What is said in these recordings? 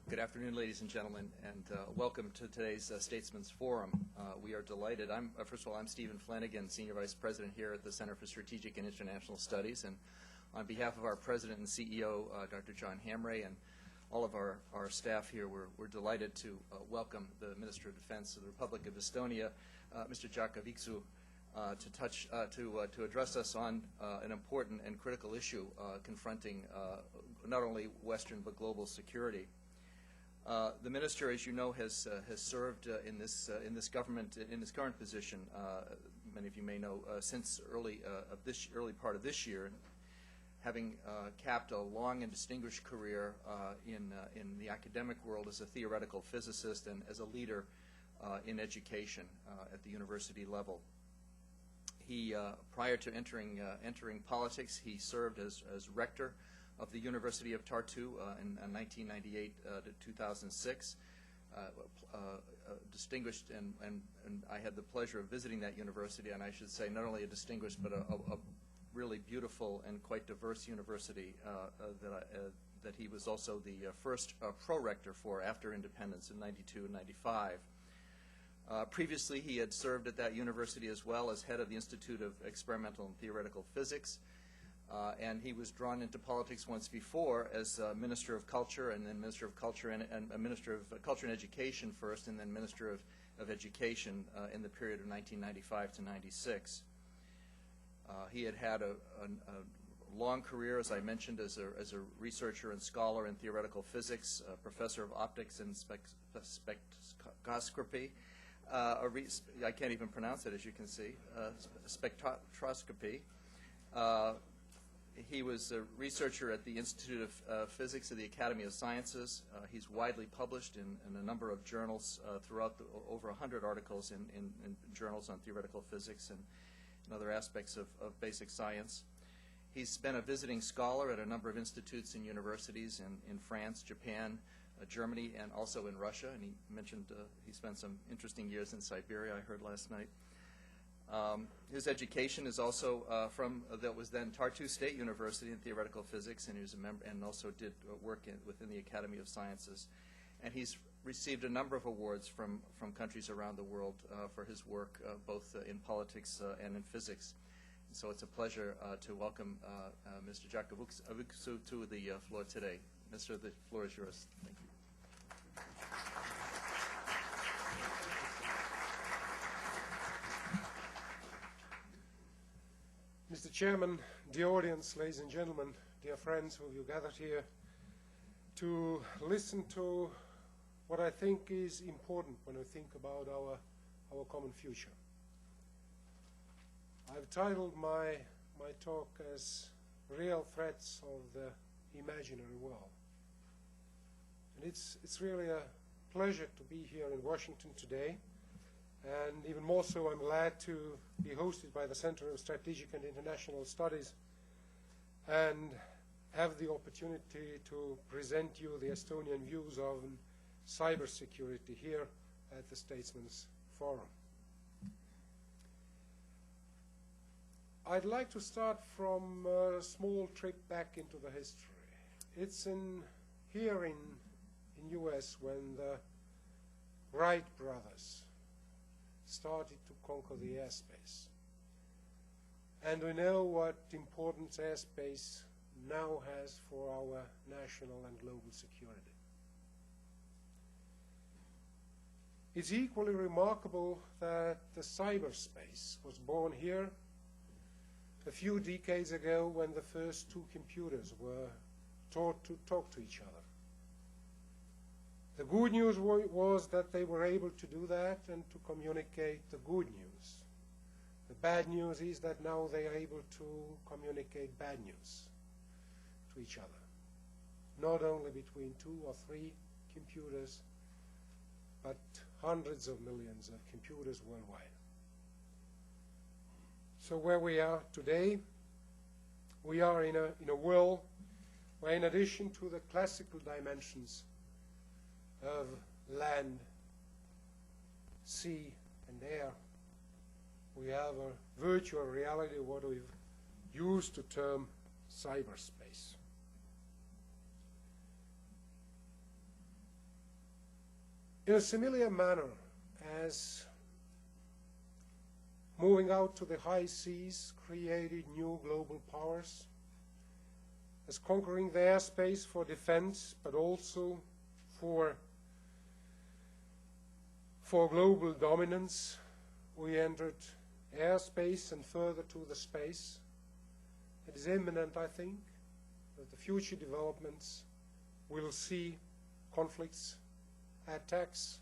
Good afternoon, ladies and gentlemen, and welcome to today's Statesmen's Forum. We are delighted. First of all, I'm Stephen Flanagan, Senior Vice President here at the Center for Strategic and International Studies, and on behalf of our President and CEO, Dr. John Hamre, and all of our staff here, we're delighted to welcome the Minister of Defense of the Republic of Estonia, Mr. Jaak to address us on an important and critical issue confronting not only Western but global security. The minister, as you know, has served in this government in his current position. Many of you may know since early part of this year, having capped a long and distinguished career in the academic world as a theoretical physicist and as a leader in education at the university level. He, prior to entering politics, he served as rector of the University of Tartu in 1998 to 2006. Distinguished, and I had the pleasure of visiting that university, and I should say not only a distinguished but a really beautiful and quite diverse university that he was also the first pro-rector for after independence in 92 and 95. Previously, he had served at that university as well as head of the Institute of Experimental and Theoretical Physics, and he was drawn into politics once before as Minister of Culture, and then Minister of Culture and Minister of Culture and Education first, and then Minister of Education in the period of 1995 to 96. He had had a long career, as I mentioned, as a researcher and scholar in theoretical physics, professor of optics and spectroscopy. I can't even pronounce it, as you can see, spectroscopy. He was a researcher at the Institute of Physics of the Academy of Sciences. He's widely published in a number of journals throughout over 100 articles in journals on theoretical physics and other aspects of basic science. He's been a visiting scholar at a number of institutes and universities in France, Japan, Germany, and also in Russia. And he mentioned he spent some interesting years in Siberia, I heard last night. His education is also that was then Tartu State University in theoretical physics, and he was a member and also did work within the Academy of Sciences. And he's received a number of awards from countries around the world for his work, both in politics and in physics. And so it's a pleasure to welcome Mr. Jaak Aaviksoo to the floor today. Mr. The floor is yours. Thank you. Mr. Chairman, dear audience, ladies and gentlemen, dear friends who you gathered here to listen to what I think is important when we think about our common future. I've titled my talk as Real Threats of the Imaginary World. And it's really a pleasure to be here in Washington today. And even more so, I'm glad to be hosted by the Center of Strategic and International Studies and have the opportunity to present you the Estonian views on cybersecurity here at the Statesmen's Forum. I'd like to start from a small trip back into the history. It's here in US when the Wright brothers started to conquer the airspace. And we know what importance airspace now has for our national and global security. It's equally remarkable that the cyberspace was born here a few decades ago when the first two computers were taught to talk to each other. The good news was that they were able to do that and to communicate the good news. The bad news is that now they are able to communicate bad news to each other, not only between 2 or 3 computers, but hundreds of millions of computers worldwide. So where we are today, we are in a world where, in addition to the classical dimensions of land, sea, and air, we have a virtual reality, what we've used to term cyberspace. In a similar manner as moving out to the high seas created new global powers, as conquering the airspace for defense, but also for global dominance, we entered airspace and further to the space. It is imminent, I think, that the future developments will see conflicts, attacks,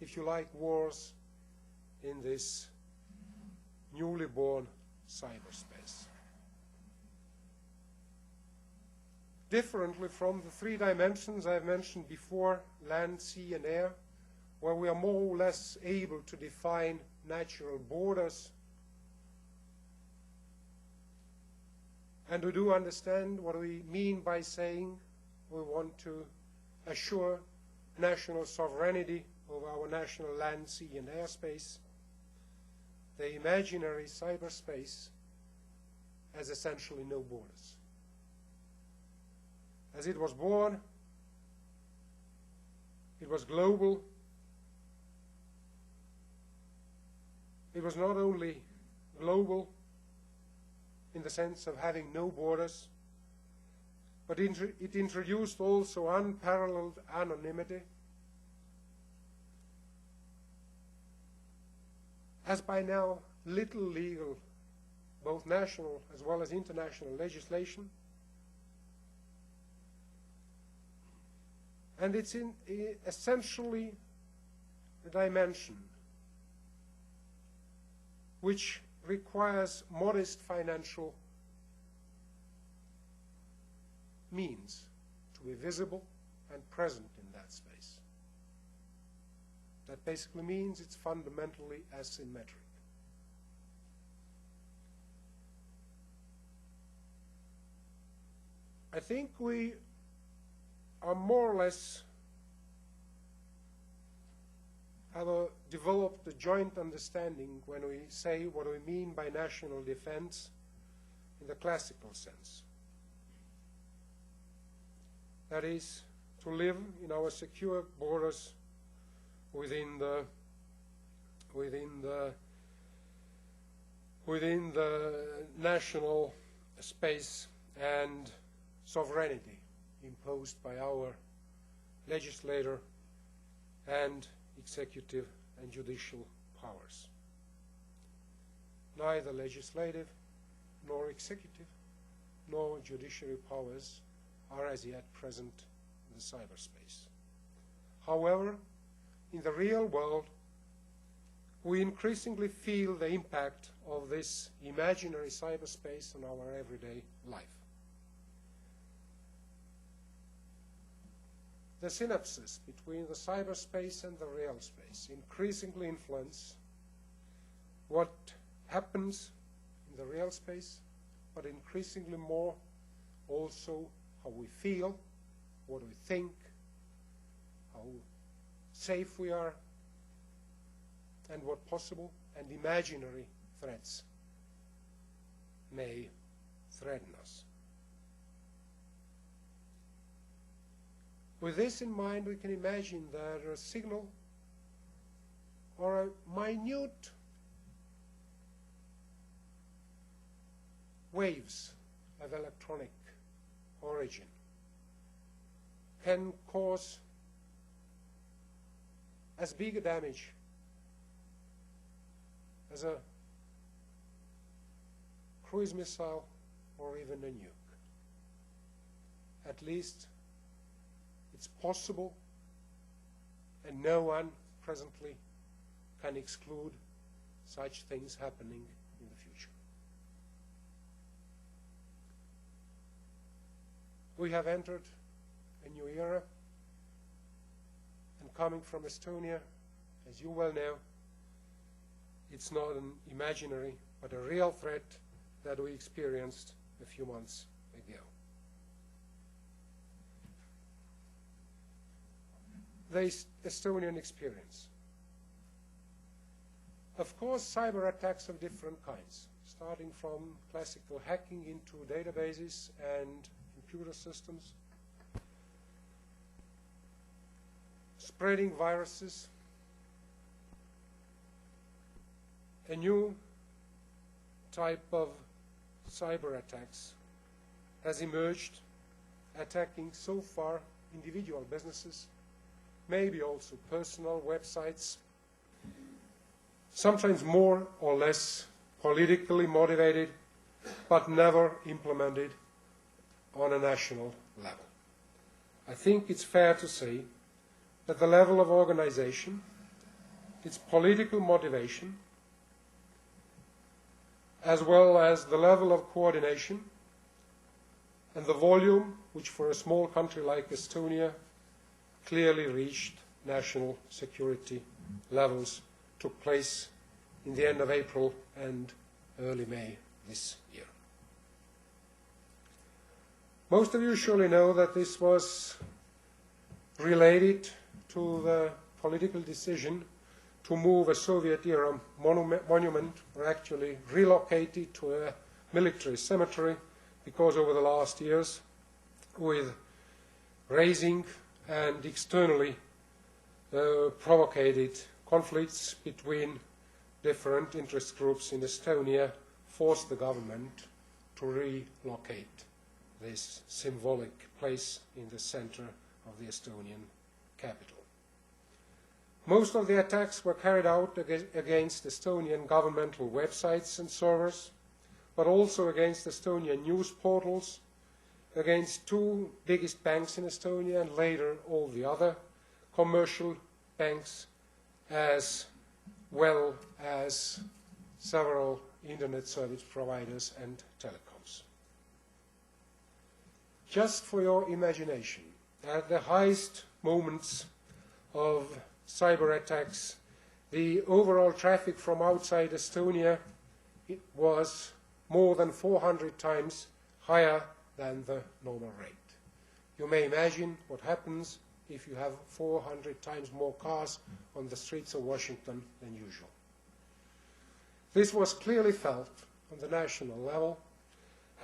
if you like, wars in this newly born cyberspace. Differently from the three dimensions I've mentioned before, land, sea, and air, where we are more or less able to define natural borders, and we do understand what we mean by saying we want to assure national sovereignty over our national land, sea, and airspace. The imaginary cyberspace has essentially no borders. As it was born, it was global. It was not only global in the sense of having no borders, but it introduced also unparalleled anonymity, as by now little legal, both national as well as international legislation. And it's essentially a dimension which requires modest financial means to be visible and present in that space. That basically means it's fundamentally asymmetric. I think we are more or less have developed a joint understanding when we say what we mean by national defense in the classical sense. That is, to live in our secure borders within the national space and sovereignty imposed by our legislator and executive and judicial powers. Neither legislative nor executive nor judiciary powers are as yet present in the cyberspace. However, in the real world, we increasingly feel the impact of this imaginary cyberspace on our everyday life. The synapses between the cyberspace and the real space increasingly influence what happens in the real space, but increasingly more also how we feel, what we think, how safe we are, and what possible and imaginary threats may threaten us. With this in mind, we can imagine that a signal or a minute waves of electronic origin can cause as big a damage as a cruise missile or even a nuke. At least it's possible, and no one presently can exclude such things happening in the future. We have entered a new era, and coming from Estonia, as you well know, it's not an imaginary but a real threat that we experienced a few months ago. The Estonian experience. Of course, cyber attacks of different kinds, starting from classical hacking into databases and computer systems, spreading viruses, a new type of cyber attacks has emerged, attacking so far individual businesses, maybe also personal websites, sometimes more or less politically motivated, but never implemented on a national level. I think it's fair to say that the level of organization, its political motivation, as well as the level of coordination and the volume, which for a small country like Estonia clearly reached national security levels, took place in the end of April and early May this year. Most of you surely know that this was related to the political decision to move a Soviet-era monument, or actually relocate it to a military cemetery, because over the last years, with raising and externally provocated conflicts between different interest groups in Estonia, forced the government to relocate this symbolic place in the center of the Estonian capital. Most of the attacks were carried out against Estonian governmental websites and servers, but also against Estonian news portals, against two biggest banks in Estonia, and later all the other commercial banks, as well as several internet service providers and telecoms. Just for your imagination, at the highest moments of cyber attacks, the overall traffic from outside Estonia was more than 400 times higher than the normal rate. You may imagine what happens if you have 400 times more cars on the streets of Washington than usual. This was clearly felt on the national level,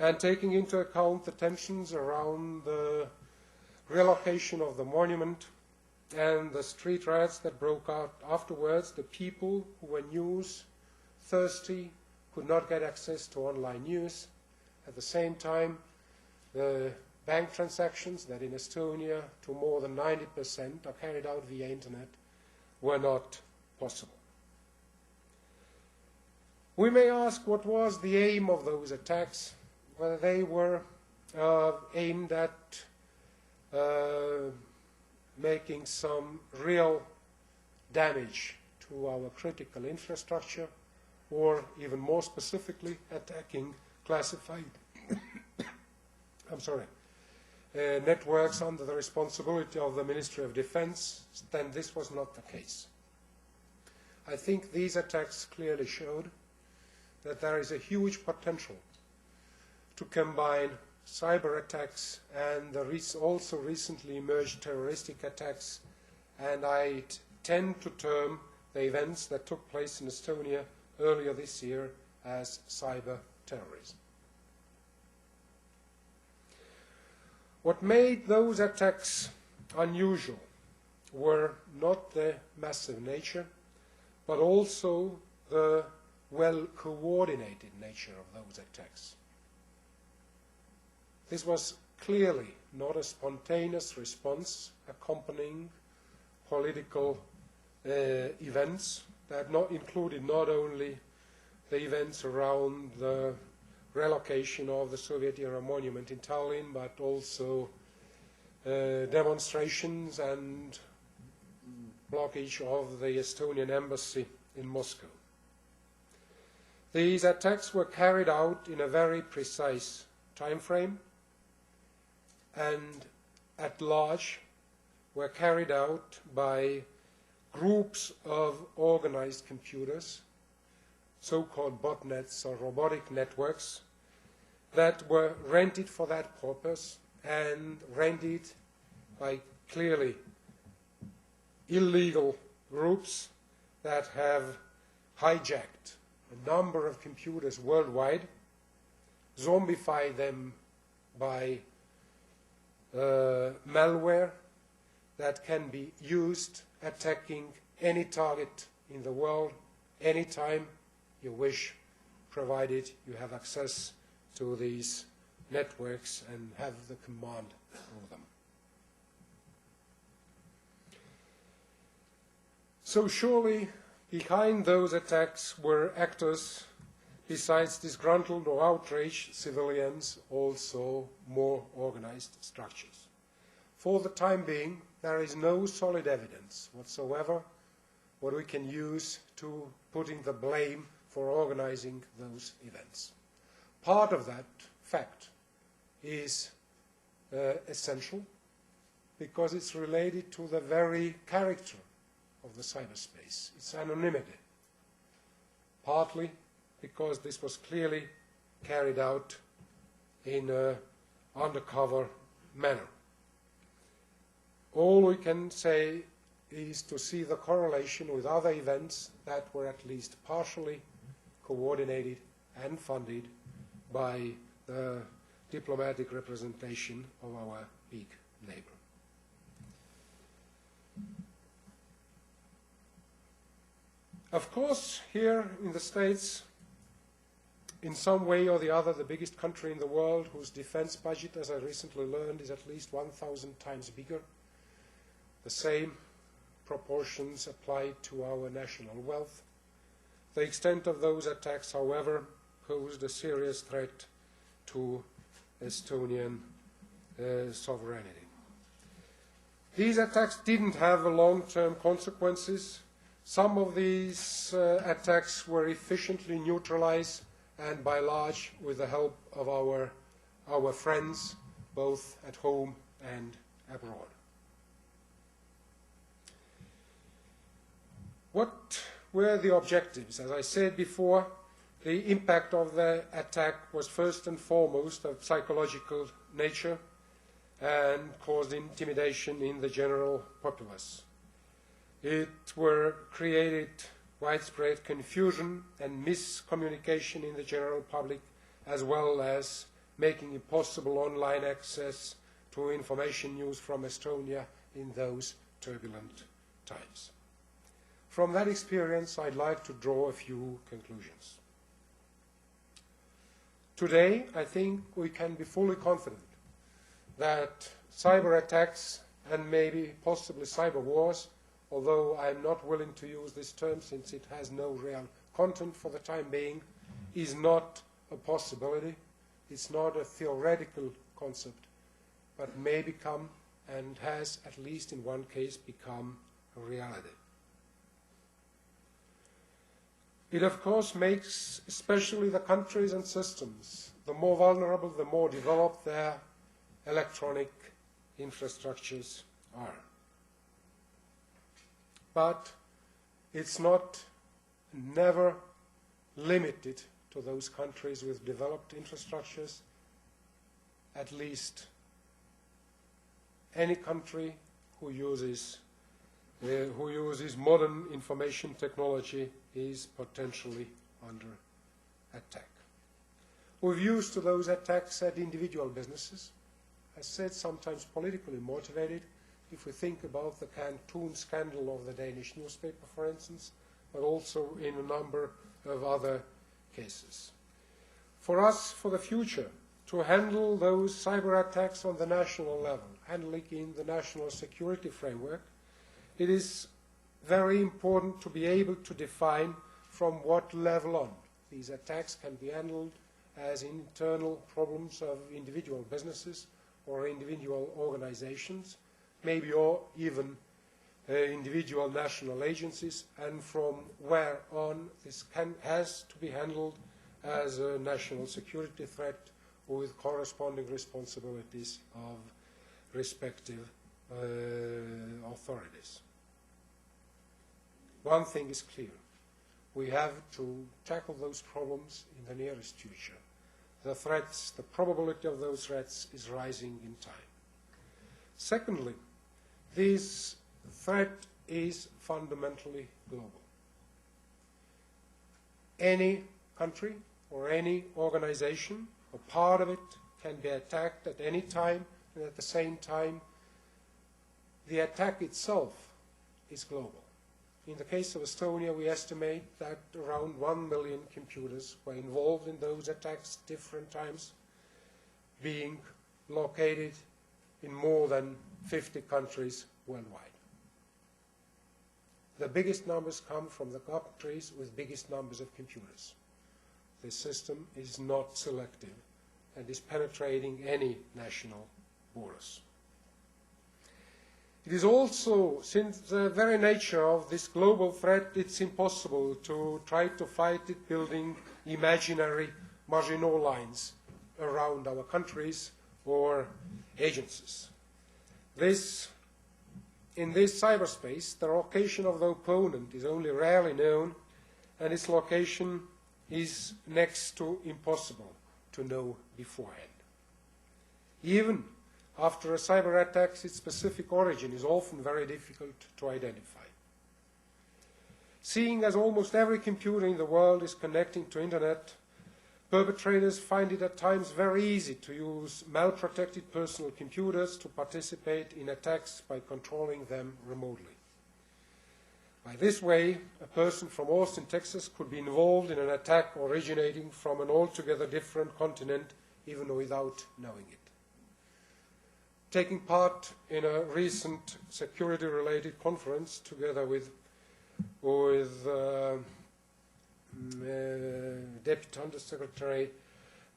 and taking into account the tensions around the relocation of the monument and the street riots that broke out afterwards, the people who were news thirsty could not get access to online news. At the same time, the bank transactions that in Estonia to more than 90% are carried out via internet were not possible. We may ask what was the aim of those attacks, whether they were aimed at making some real damage to our critical infrastructure, or even more specifically, attacking classified networks under the responsibility of the Ministry of Defense, then this was not the case. I think these attacks clearly showed that there is a huge potential to combine cyber attacks and the also recently emerged terroristic attacks, and I tend to term the events that took place in Estonia earlier this year as cyber terrorism. What made those attacks unusual were not the massive nature, but also the well-coordinated nature of those attacks. This was clearly not a spontaneous response accompanying political events that included not only the events around the relocation of the Soviet-era monument in Tallinn, but also demonstrations and blockage of the Estonian embassy in Moscow. These attacks were carried out in a very precise time frame, and at large were carried out by groups of organized computers, so-called botnets or robotic networks, that were rented for that purpose and rented by clearly illegal groups that have hijacked a number of computers worldwide, zombified them by malware, that can be used attacking any target in the world, anytime you wish, provided you have access to these networks and have the command over them. So surely behind those attacks were actors, besides disgruntled or outraged civilians, also more organized structures. For the time being, there is no solid evidence whatsoever what we can use to putting the blame for organizing those events. Part of that fact is essential because it's related to the very character of the cyberspace, its anonymity, partly because this was clearly carried out in an undercover manner. All we can say is to see the correlation with other events that were at least partially coordinated and funded by the diplomatic representation of our big neighbor. Of course, here in the States, in some way or the other, the biggest country in the world, whose defense budget, as I recently learned, is at least 1,000 times bigger. The same proportions apply to our national wealth. The extent of those attacks, however, posed a serious threat to Estonian sovereignty. These attacks didn't have long-term consequences. Some of these attacks were efficiently neutralized, and by large with the help of our friends, both at home and abroad. What were the objectives? As I said before, the impact of the attack was first and foremost of psychological nature and caused intimidation in the general populace. It were created widespread confusion and miscommunication in the general public, as well as making impossible online access to information news from Estonia in those turbulent times. From that experience, I'd like to draw a few conclusions. Today, I think we can be fully confident that cyber attacks and maybe possibly cyber wars, although I'm not willing to use this term since it has no real content for the time being, is not a possibility. It's not a theoretical concept, but may become, and has at least in one case become, a reality. It of course makes especially the countries and systems the more vulnerable, the more developed their electronic infrastructures are. But it's not never limited to those countries with developed infrastructures. At least any country who uses modern information technology is potentially under attack. We've used to those attacks at individual businesses, as said, sometimes politically motivated, if we think about the Canton scandal of the Danish newspaper, for instance, but also in a number of other cases. For us, for the future, to handle those cyber attacks on the national level, handling in the national security framework, it is very important to be able to define from what level on these attacks can be handled as internal problems of individual businesses or individual organizations, maybe or even individual national agencies, and from where on this has to be handled as a national security threat with corresponding responsibilities of respective authorities. One thing is clear. We have to tackle those problems in the nearest future. The threats, the probability of those threats is rising in time. Secondly, this threat is fundamentally global. Any country or any organization or part of it can be attacked at any time, and at the same time the attack itself is global. In the case of Estonia, we estimate that around 1 million computers were involved in those attacks different times, being located in more than 50 countries worldwide. The biggest numbers come from the countries with biggest numbers of computers. The system is not selective and is penetrating any national borders. It is also, since the very nature of this global threat, it's impossible to try to fight it building imaginary Maginot lines around our countries or agencies. In this cyberspace, the location of the opponent is only rarely known, and its location is next to impossible to know beforehand. Even after a cyber attack, its specific origin is often very difficult to identify. Seeing as almost every computer in the world is connecting to internet, perpetrators find it at times very easy to use malprotected personal computers to participate in attacks by controlling them remotely. By this way, a person from Austin, Texas could be involved in an attack originating from an altogether different continent, even without knowing it. Taking part in a recent security-related conference together with Deputy Undersecretary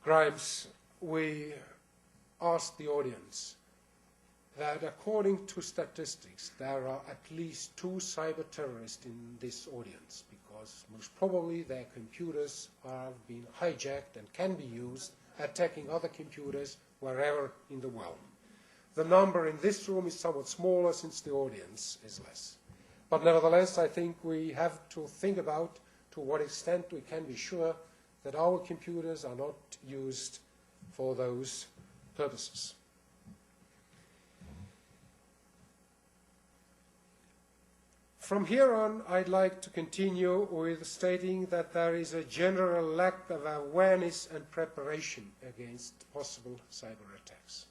Grimes, we asked the audience that according to statistics, there are at least 2 cyber terrorists in this audience, because most probably their computers have been hijacked and can be used attacking other computers wherever in the world. The number in this room is somewhat smaller since the audience is less. But nevertheless, I think we have to think about to what extent we can be sure that our computers are not used for those purposes. From here on, I'd like to continue with stating that there is a general lack of awareness and preparation against possible cyber attacks.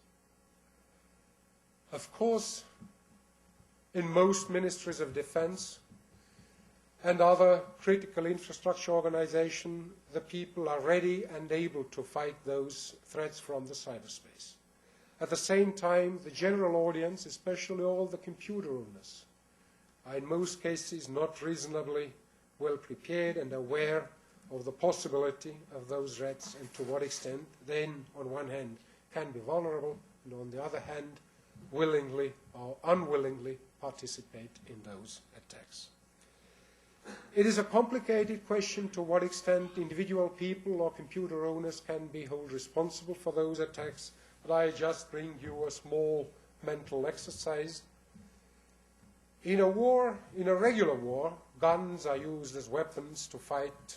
Of course, in most ministries of defense and other critical infrastructure organizations, the people are ready and able to fight those threats from the cyberspace. At the same time, the general audience, especially all the computer owners, are in most cases not reasonably well prepared and aware of the possibility of those threats and to what extent they, on one hand, can be vulnerable, and on the other hand, willingly or unwillingly participate in those attacks. It is a complicated question to what extent individual people or computer owners can be held responsible for those attacks, but I just bring you a small mental exercise. In a war, in a regular war, guns are used as weapons to fight.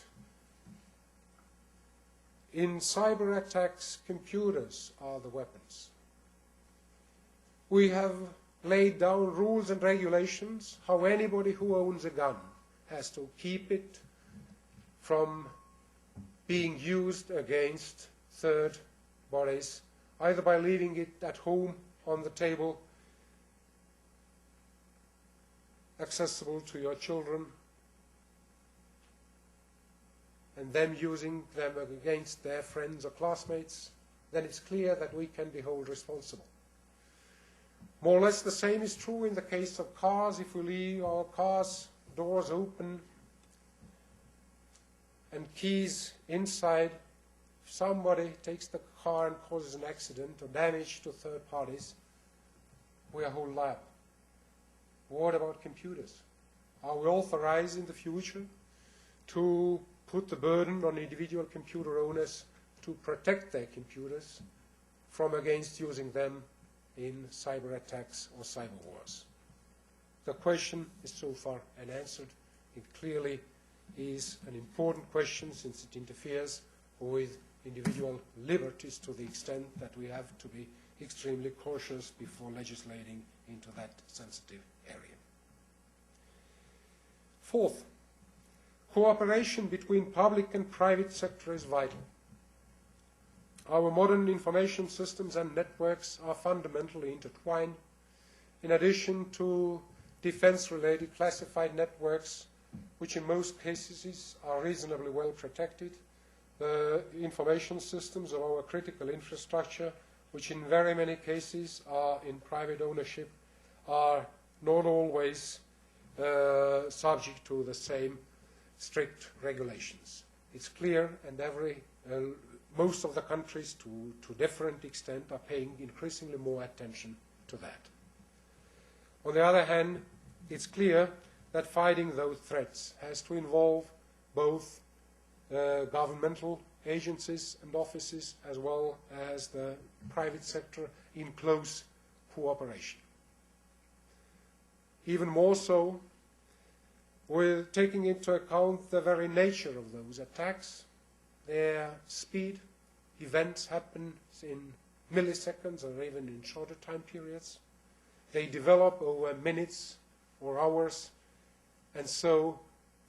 In cyber attacks, computers are the weapons. We have laid down rules and regulations how anybody who owns a gun has to keep it from being used against third bodies, either by leaving it at home on the table, accessible to your children, and them using them against their friends or classmates, then it's clear that we can be held responsible. More or less the same is true in the case of cars. If we leave our cars' doors open and keys inside, if somebody takes the car and causes an accident or damage to third parties, we are held liable. What about computers? Are we authorized in the future to put the burden on individual computer owners to protect their computers from against using them in cyber attacks or cyber wars? The question is so far unanswered. It clearly is an important question since it interferes with individual liberties to the extent that we have to be extremely cautious before legislating into that sensitive area. Fourth, cooperation between public and private sector is vital. Our modern information systems and networks are fundamentally intertwined, in addition to defense-related classified networks, which in most cases are reasonably well protected, the information systems of our critical infrastructure, which in very many cases are in private ownership, are not always subject to the same strict regulations. It's clear, and most of the countries, to different extent, are paying increasingly more attention to that. On the other hand, it's clear that fighting those threats has to involve both governmental agencies and offices as well as the private sector in close cooperation. Even more so, with taking into account the very nature of those attacks, their speed. Events happen in milliseconds or even in shorter time periods. They develop over minutes or hours, and so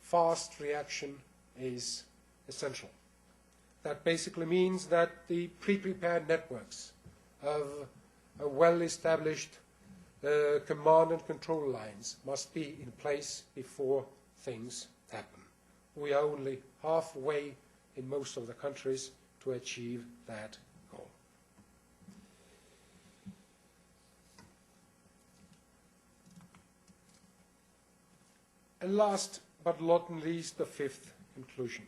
fast reaction is essential. That basically means that the pre-prepared networks of a well-established command and control lines must be in place before things happen. We are only halfway in most of the countries to achieve that goal. And last but not least, the fifth conclusion.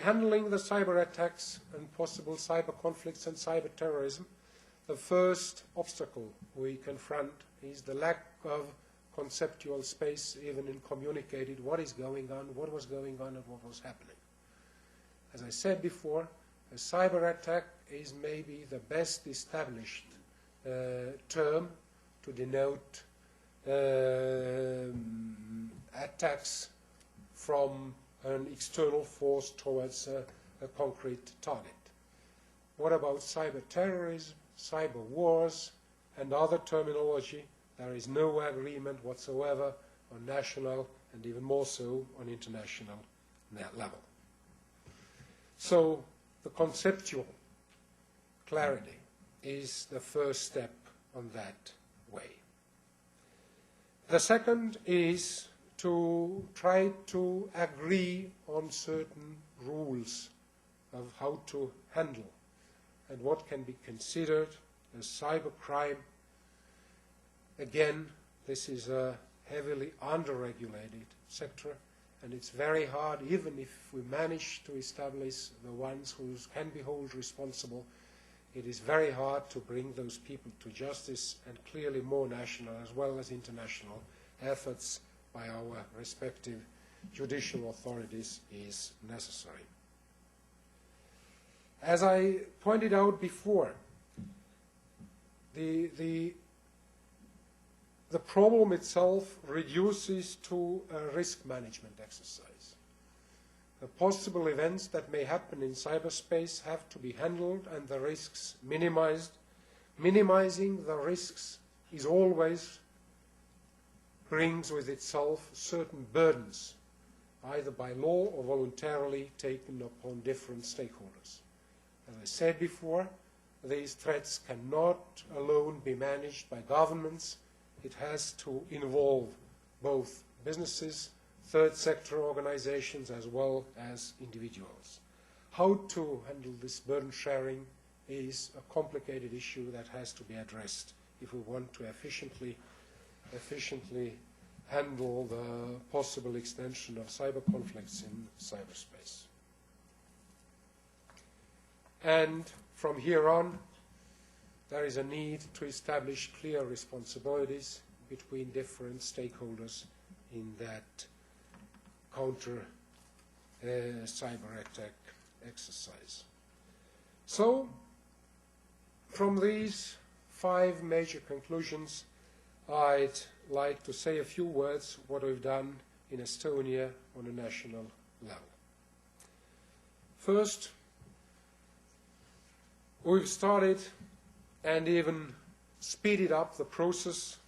Handling the cyber attacks and possible cyber conflicts and cyber terrorism, the first obstacle we confront is the lack of conceptual space, even in communicating what is going on, what was going on, and what was happening. As I said before, a cyber attack is maybe the best established term to denote attacks from an external force towards a concrete target. What about cyber terrorism, cyber wars, and other terminology? There is no agreement whatsoever on national and even more so on international level. So the conceptual clarity is the first step on that way. The second is to try to agree on certain rules of how to handle and what can be considered as cybercrime. Again, this is a heavily under-regulated sector, and it's very hard, even if we manage to establish the ones who can be held responsible, it is very hard to bring those people to justice, and clearly more national as well as international efforts by our respective judicial authorities is necessary. As I pointed out before, the problem itself reduces to a risk management exercise. The possible events that may happen in cyberspace have to be handled and the risks minimized. Minimizing the risks is always brings with itself certain burdens, either by law or voluntarily taken upon different stakeholders. As I said before, these threats cannot alone be managed by governments. It has to involve both businesses, third sector organizations, as well as individuals. How to handle this burden sharing is a complicated issue that has to be addressed if we want to efficiently handle the possible extension of cyber conflicts in cyberspace. And from here on, there is a need to establish clear responsibilities between different stakeholders in that counter cyber attack exercise. So, from these 5 major conclusions, I'd like to say a few words what we've done in Estonia on a national level. First, we've started and even speeded up the process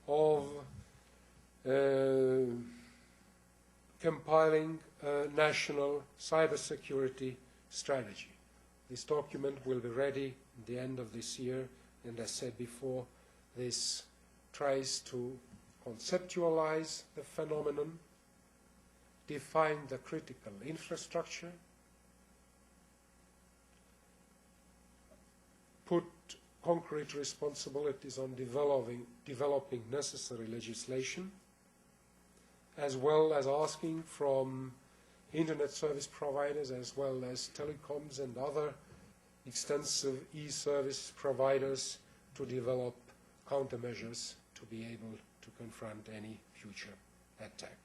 of compiling a national cybersecurity strategy. This document will be ready at the end of this year, and as said before, This tries to conceptualize the phenomenon, define the critical infrastructure, put concrete responsibilities on developing necessary legislation, as well as asking from internet service providers as well as telecoms and other extensive e-service providers to develop countermeasures to be able to confront any future attack.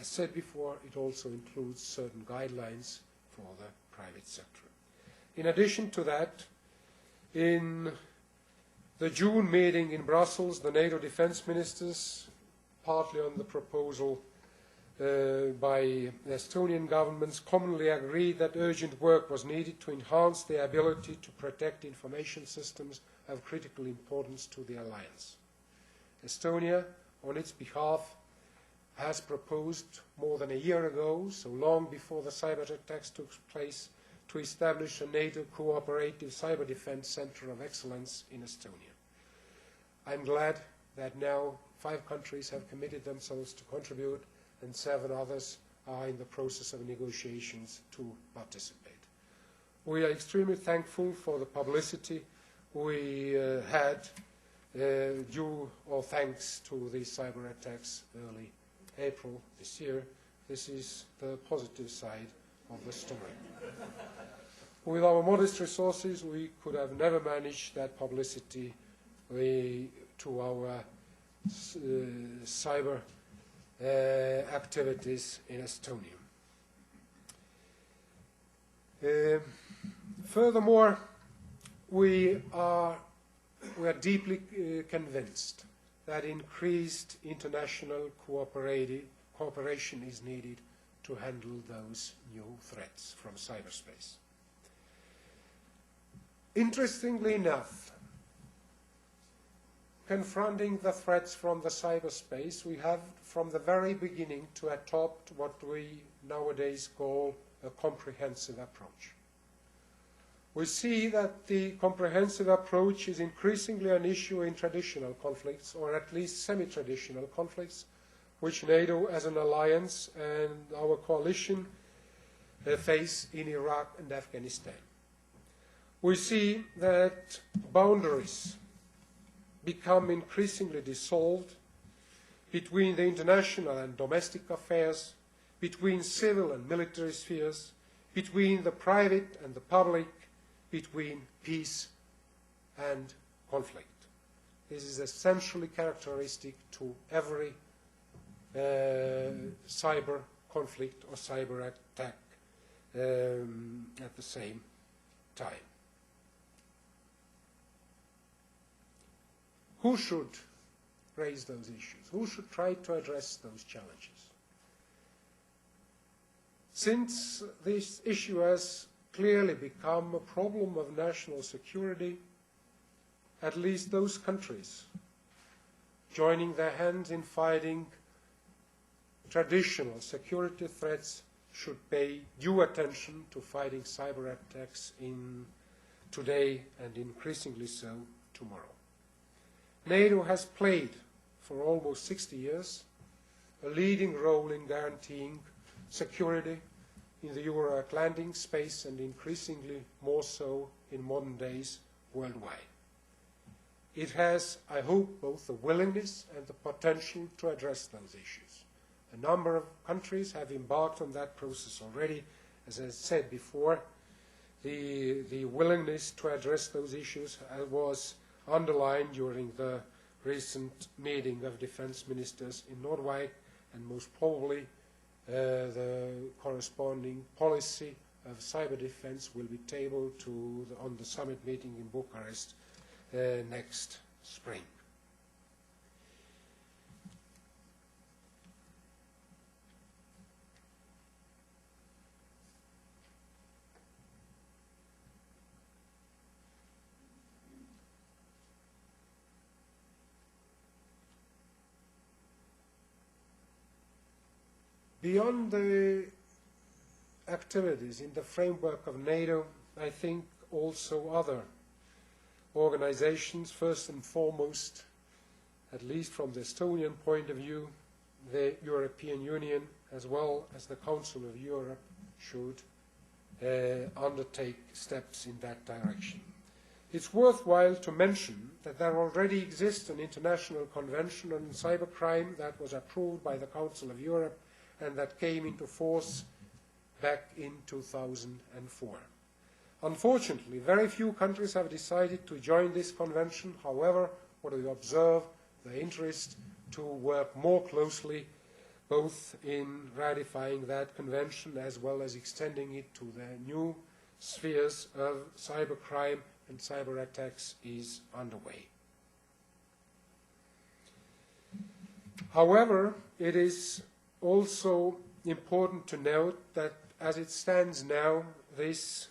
As said before, it also includes certain guidelines for the private sector. In addition to that, in the June meeting in Brussels, the NATO defense ministers, partly on the proposal by the Estonian governments, commonly agreed that urgent work was needed to enhance the ability to protect information systems of critical importance to the alliance. Estonia, on its behalf, has proposed more than a year ago, so long before the cyber attacks took place, to establish a NATO cooperative cyber defense center of excellence in Estonia. I'm glad that now 5 countries have committed themselves to contribute and 7 others are in the process of negotiations to participate. We are extremely thankful for the publicity we had due all thanks to the cyber attacks early April this year. This is the positive side of the story. With our modest resources, we could have never managed that publicity to our cyber activities in Estonia. Furthermore, we are deeply convinced that increased international cooperation is needed to handle those new threats from cyberspace. Interestingly enough, confronting the threats from the cyberspace, we have from the very beginning to adopt what we nowadays call a comprehensive approach. We see that the comprehensive approach is increasingly an issue in traditional conflicts, or at least semi-traditional conflicts, which NATO as an alliance and our coalition face in Iraq and Afghanistan. We see that boundaries become increasingly dissolved between the international and domestic affairs, between civil and military spheres, between the private and the public, between peace and conflict. This is essentially characteristic to every cyber conflict or cyber attack at the same time. Who should raise those issues? Who should try to address those challenges? Since this issue has clearly become a problem of national security, at least those countries joining their hands in fighting traditional security threats should pay due attention to fighting cyber attacks today and increasingly so tomorrow. NATO has played for almost 60 years a leading role in guaranteeing security in the Euro-Atlantic space and increasingly more so in modern days worldwide. It has, I hope, both the willingness and the potential to address those issues. A number of countries have embarked on that process already. As I said before, the willingness to address those issues was underlined during the recent meeting of defense ministers in Norway, and most probably the corresponding policy of cyber defense will be tabled on the summit meeting in Bucharest next spring. Beyond the activities in the framework of NATO, I think also other organizations, first and foremost, at least from the Estonian point of view, the European Union as well as the Council of Europe should undertake steps in that direction. It's worthwhile to mention that there already exists an international convention on cybercrime that was approved by the Council of Europe and that came into force back in 2004. Unfortunately, very few countries have decided to join this convention. However, what we observe, the interest to work more closely both in ratifying that convention as well as extending it to the new spheres of cybercrime and cyber attacks is underway. However, it is also important to note that as it stands now, this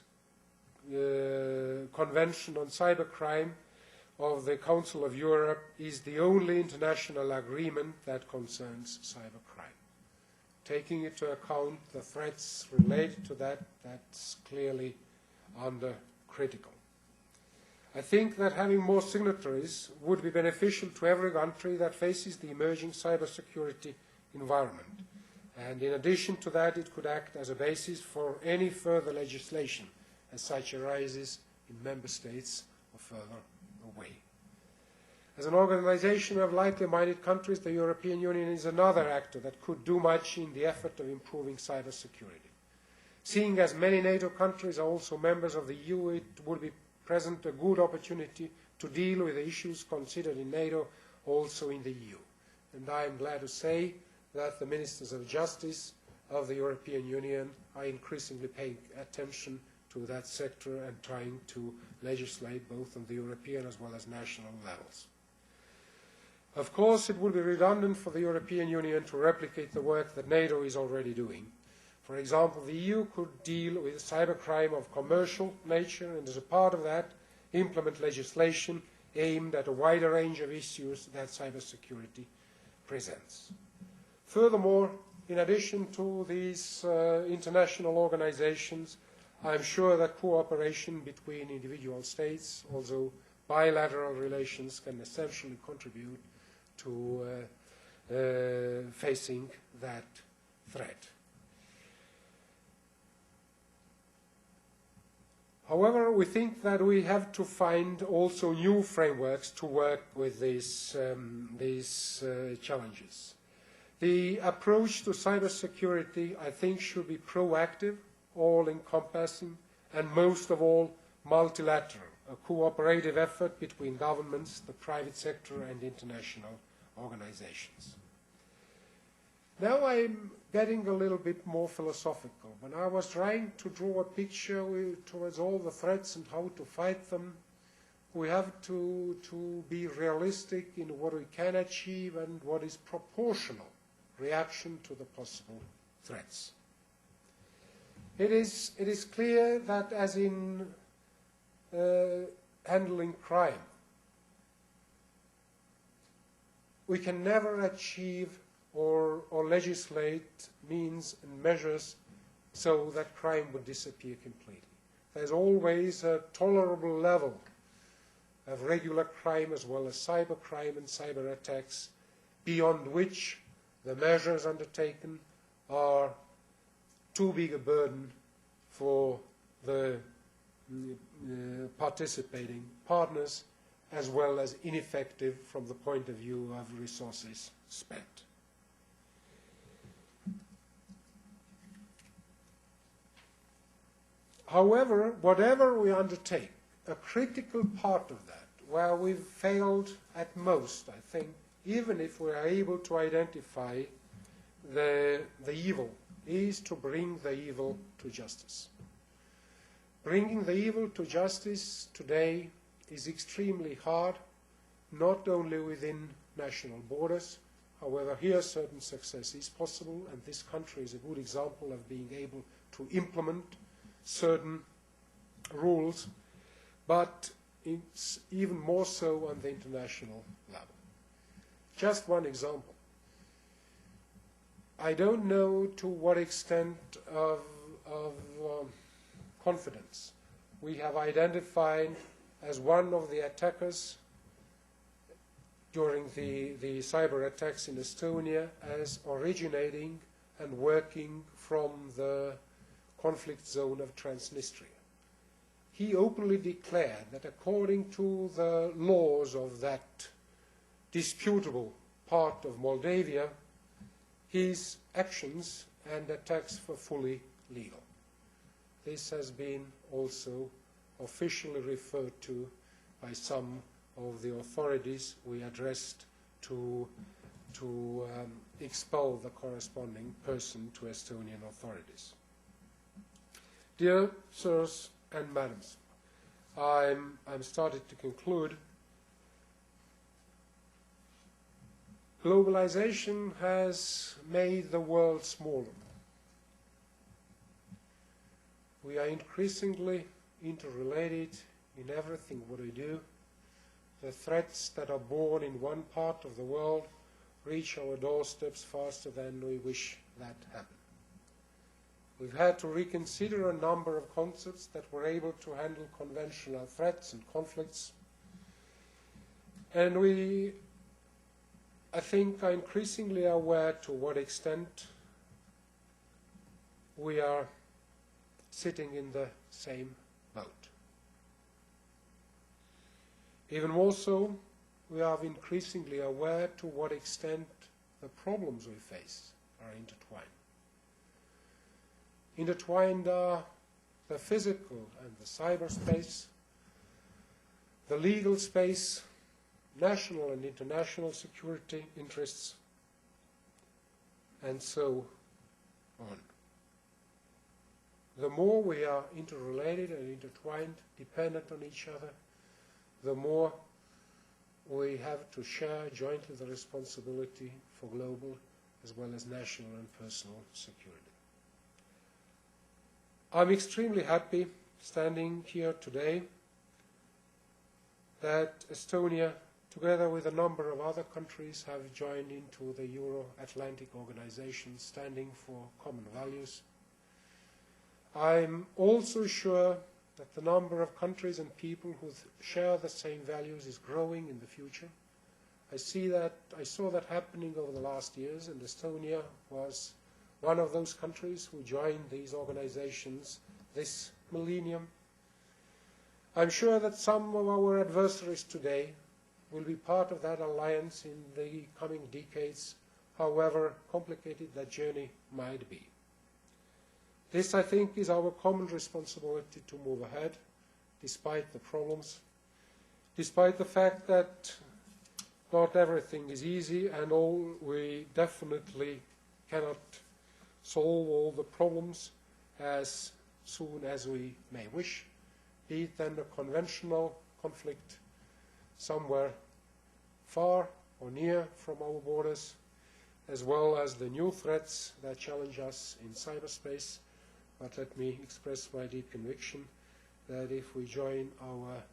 Convention on Cybercrime of the Council of Europe is the only international agreement that concerns cybercrime. Taking into account the threats related to that, that's clearly under critical. I think that having more signatories would be beneficial to every country that faces the emerging cybersecurity environment. And in addition to that, it could act as a basis for any further legislation as such arises in member states or further away. As an organization of like-minded countries, the European Union is another actor that could do much in the effort of improving cybersecurity. Seeing as many NATO countries are also members of the EU, it would be present a good opportunity to deal with the issues considered in NATO also in the EU. And I am glad to say that the Ministers of Justice of the European Union are increasingly paying attention to that sector and trying to legislate both on the European as well as national levels. Of course, it would be redundant for the European Union to replicate the work that NATO is already doing. For example, the EU could deal with cybercrime of commercial nature and as a part of that implement legislation aimed at a wider range of issues that cybersecurity presents. Furthermore, in addition to these international organizations, I am sure that cooperation between individual states, also bilateral relations, can essentially contribute to facing that threat. However, we think that we have to find also new frameworks to work with these challenges. The approach to cybersecurity, I think, should be proactive, all-encompassing, and most of all, multilateral, a cooperative effort between governments, the private sector, and international organizations. Now I'm getting a little bit more philosophical. When I was trying to draw a picture towards all the threats and how to fight them, we have to be realistic in what we can achieve and what is proportional reaction to the possible threats. It is clear that as in handling crime, we can never achieve or legislate means and measures so that crime would disappear completely. There's always a tolerable level of regular crime as well as cybercrime and cyber attacks, beyond which the measures undertaken are too big a burden for the participating partners, as well as ineffective from the point of view of resources spent. However, whatever we undertake, a critical part of that, where we've failed at most, I think, even if we are able to identify the evil, is to bring the evil to justice. Bringing the evil to justice today is extremely hard, not only within national borders. However, here certain success is possible, and this country is a good example of being able to implement certain rules, but it's even more so on the international level. Just one example. I don't know to what extent of confidence we have identified as one of the attackers during the cyber attacks in Estonia as originating and working from the conflict zone of Transnistria. He openly declared that according to the laws of that disputable part of Moldavia, his actions and attacks were fully legal. This has been also officially referred to by some of the authorities we addressed to expel the corresponding person to Estonian authorities. Dear sirs and madams, I'm starting to conclude. Globalization has made the world smaller. We are increasingly interrelated in everything what we do. The threats that are born in one part of the world reach our doorsteps faster than we wish that happen. We've had to reconsider a number of concepts that were able to handle conventional threats and conflicts. And we, I think, are increasingly aware to what extent we are sitting in the same boat. Even more so, we are increasingly aware to what extent the problems we face are intertwined. Intertwined are the physical and the cyberspace, the legal space, national and international security interests, and so on. The more we are interrelated and intertwined, dependent on each other, the more we have to share jointly the responsibility for global as well as national and personal security. I'm extremely happy standing here today that Estonia, together with a number of other countries, have joined into the Euro-Atlantic organization standing for common values. I'm also sure that the number of countries and people who share the same values is growing in the future. I saw that happening over the last years, and Estonia was one of those countries who joined these organizations this millennium. I'm sure that some of our adversaries today will be part of that alliance in the coming decades, however complicated that journey might be. This, I think, is our common responsibility to move ahead, despite the problems, despite the fact that not everything is easy, and we definitely cannot solve all the problems as soon as we may wish, be it then a conventional conflict somewhere far or near from our borders, as well as the new threats that challenge us in cyberspace. But let me express my deep conviction that if we join our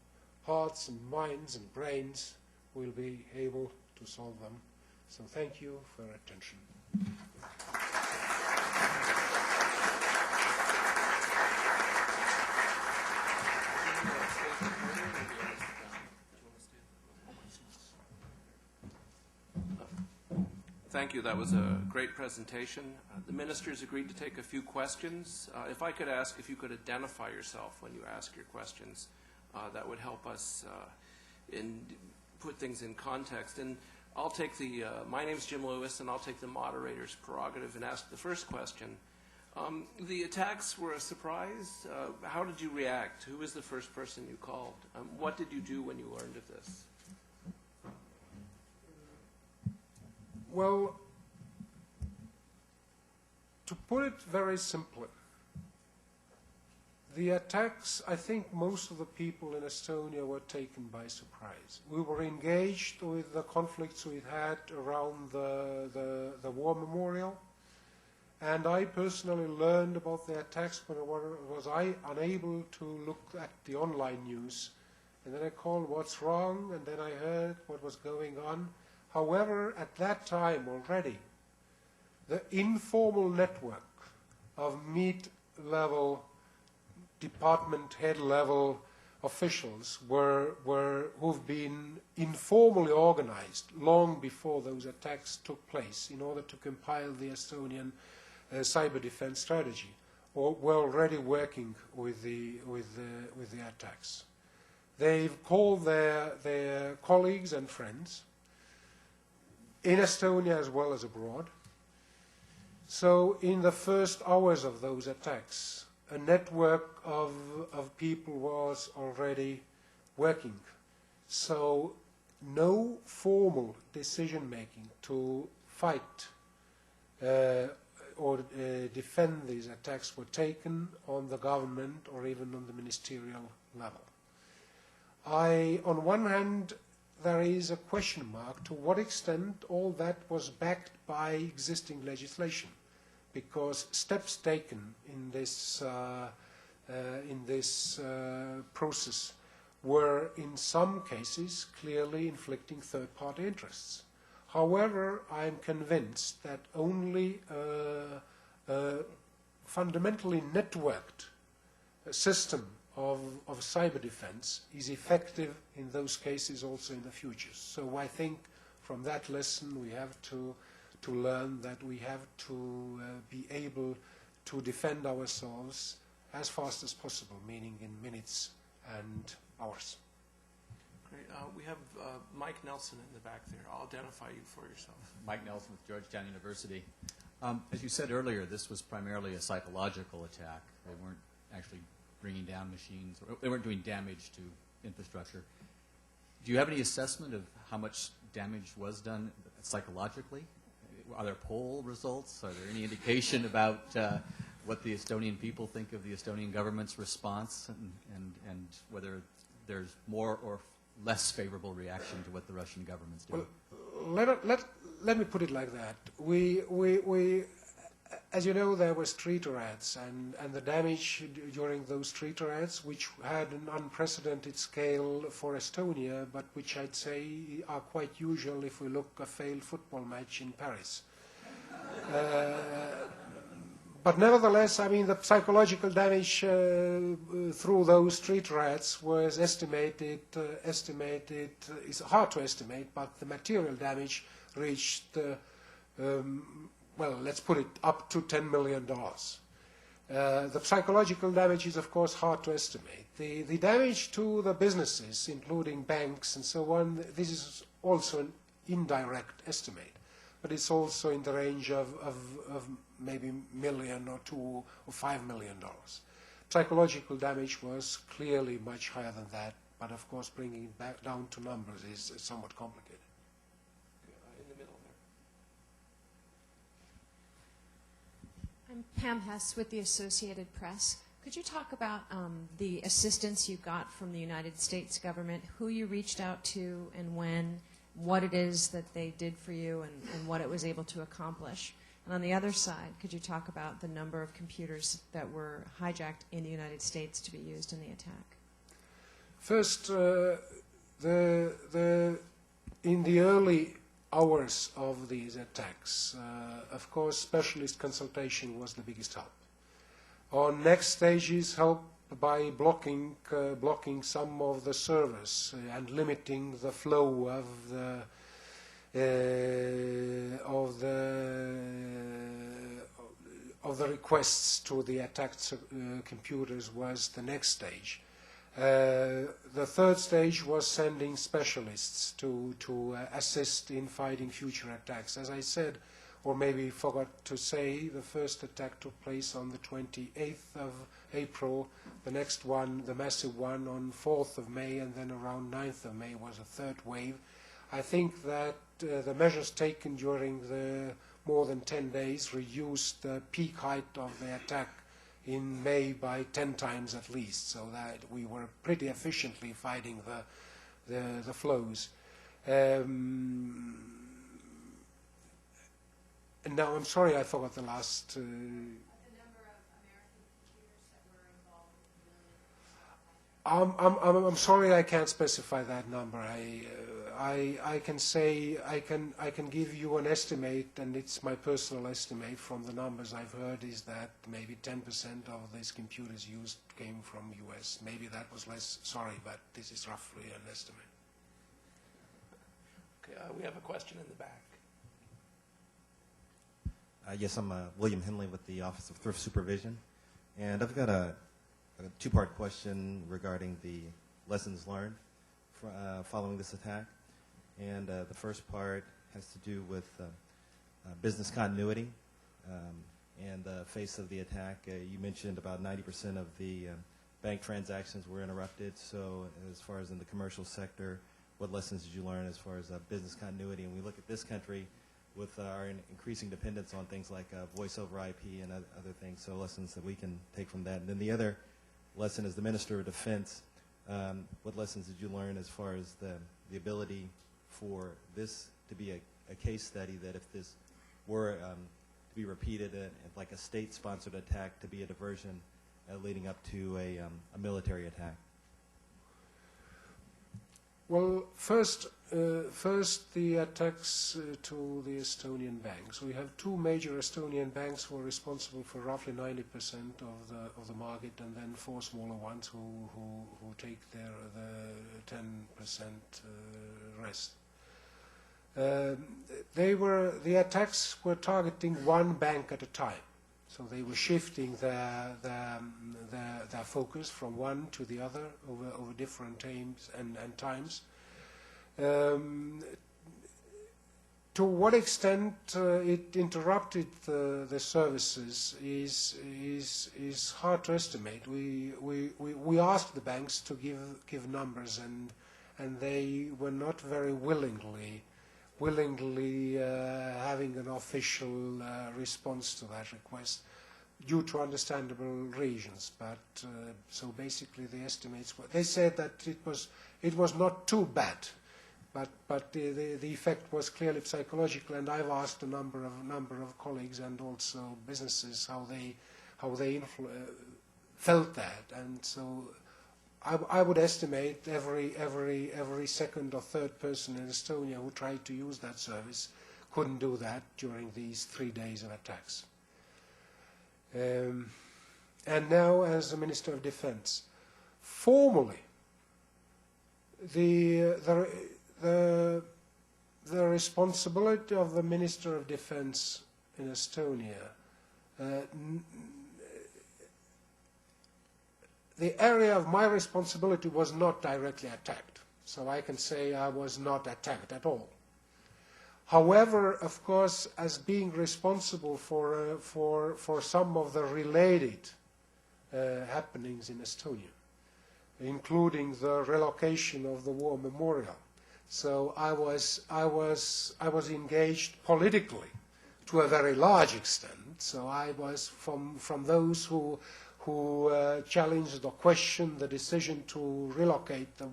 hearts and minds and brains, we'll be able to solve them. So thank you for your attention. Thank you. That was a great presentation. The ministers agreed to take a few questions. If I could ask if you could identify yourself when you ask your questions, that would help us put things in context. And I'll take my name's Jim Lewis, and I'll take the moderator's prerogative and ask the first question. The attacks were a surprise. How did you react? Who was the first person you called? What did you do when you learned of this? Well, to put it very simply, the attacks, I think most of the people in Estonia were taken by surprise. We were engaged with the conflicts we had around the war memorial, and I personally learned about the attacks when I unable to look at the online news. And then I called, what's wrong? And then I heard what was going on. However, at that time already, the informal network of mid-level, department head level officials who've been informally organized long before those attacks took place in order to compile the Estonian cyber defense strategy, or were already working with the attacks. They've called their colleagues and friends in Estonia as well as abroad. So in the first hours of those attacks, a network of people was already working. So no formal decision-making to fight or defend these attacks were taken on the government or even on the ministerial level. On one hand, there is a question mark to what extent all that was backed by existing legislation, because steps taken in this process were in some cases clearly inflicting third-party interests. However, I am convinced that only a fundamentally networked system of cyber defense is effective in those cases also in the future. So I think from that lesson we have to learn that we have to be able to defend ourselves as fast as possible, meaning in minutes and hours. Great. We have Mike Nelson in the back there. I'll identify you for yourself. Mike Nelson with Georgetown University. As you said earlier, this was primarily a psychological attack. They weren't actually bringing down machines, or they weren't doing damage to infrastructure. Do you have any assessment of how much damage was done psychologically? Are there poll results? Are there any indication about what the Estonian people think of the Estonian government's response, and whether there's more or less favorable reaction to what the Russian government's doing? Well, let me put it like that. We as you know, there were street riots, and the damage during those street riots, which had an unprecedented scale for Estonia, but which I'd say are quite usual if we look at a failed football match in Paris. But nevertheless, I mean, the psychological damage through those street riots was estimated, it's hard to estimate, but the material damage reached well, let's put it up to $10 million. The psychological damage is, of course, hard to estimate. The damage to the businesses, including banks and so on, this is also an indirect estimate, but it's also in the range of maybe $1 million or $2 or $5 million. Psychological damage was clearly much higher than that, but of course bringing it back down to numbers is somewhat complicated. In the middle there. I'm Pam Hess with the Associated Press. Could you talk about the assistance you got from the United States government, who you reached out to and when, what it is that they did for you and what it was able to accomplish? And on the other side, could you talk about the number of computers that were hijacked in the United States to be used in the attack? First, in the early hours of these attacks, of course, specialist consultation was the biggest help. On next stages, help by blocking some of the servers and limiting the flow of the requests to the attacked computers was the next stage. The third stage was sending specialists to assist in fighting future attacks. As I said, or maybe forgot to say, the first attack took place on the 28th of April. The next one, the massive one, on 4th of May, and then around 9th of May was a third wave. I think that the measures taken during the more than 10 days reduced the peak height of the attack in May by 10 times at least, so that we were pretty efficiently fighting the flows. And now, I'm sorry, I forgot the last... The number of American computers that were involved in I'm sorry, I can't specify that number. I can say I can give you an estimate, and it's my personal estimate from the numbers I've heard, is that maybe 10% of these computers used came from US. Maybe that was less. Sorry, but this is roughly an estimate. Okay, we have a question in the back. Yes, I'm William Henley with the Office of Thrift Supervision, and I've got a two-part question regarding the lessons learned following this attack. And the first part has to do with business continuity. In the face of the attack, you mentioned about 90% of the bank transactions were interrupted. So as far as in the commercial sector, what lessons did you learn as far as business continuity? And we look at this country with our increasing dependence on things like voice over IP and other things, so lessons that we can take from that. And then the other lesson as the Minister of Defense, what lessons did you learn as far as the ability for this to be a case study, that if this were to be repeated, like a state-sponsored attack, to be a diversion leading up to a military attack? Well, first the attacks to the Estonian banks. We have two major Estonian banks who are responsible for roughly 90% of the market, and then four smaller ones who take the 10% rest. The attacks were targeting one bank at a time, so they were shifting their focus from one to the other over different times and times. To what extent it interrupted the services is hard to estimate. We asked the banks to give numbers, and they were not very willingly having an official response to that request, due to understandable reasons. But so basically, the estimates were. They said that it was not too bad, but the effect was clearly psychological. And I've asked a number of colleagues and also businesses how they felt that, and so I would estimate every second or third person in Estonia who tried to use that service couldn't do that during these 3 days of attacks. And now, as the Minister of Defense, formally, the responsibility of the Minister of Defense in Estonia, the area of my responsibility was not directly attacked, so I can say I was not attacked at all. However, of course, as being responsible for some of the related happenings in Estonia, including the relocation of the war memorial, so I was engaged politically to a very large extent. So I was from those who challenged or questioned the decision to relocate the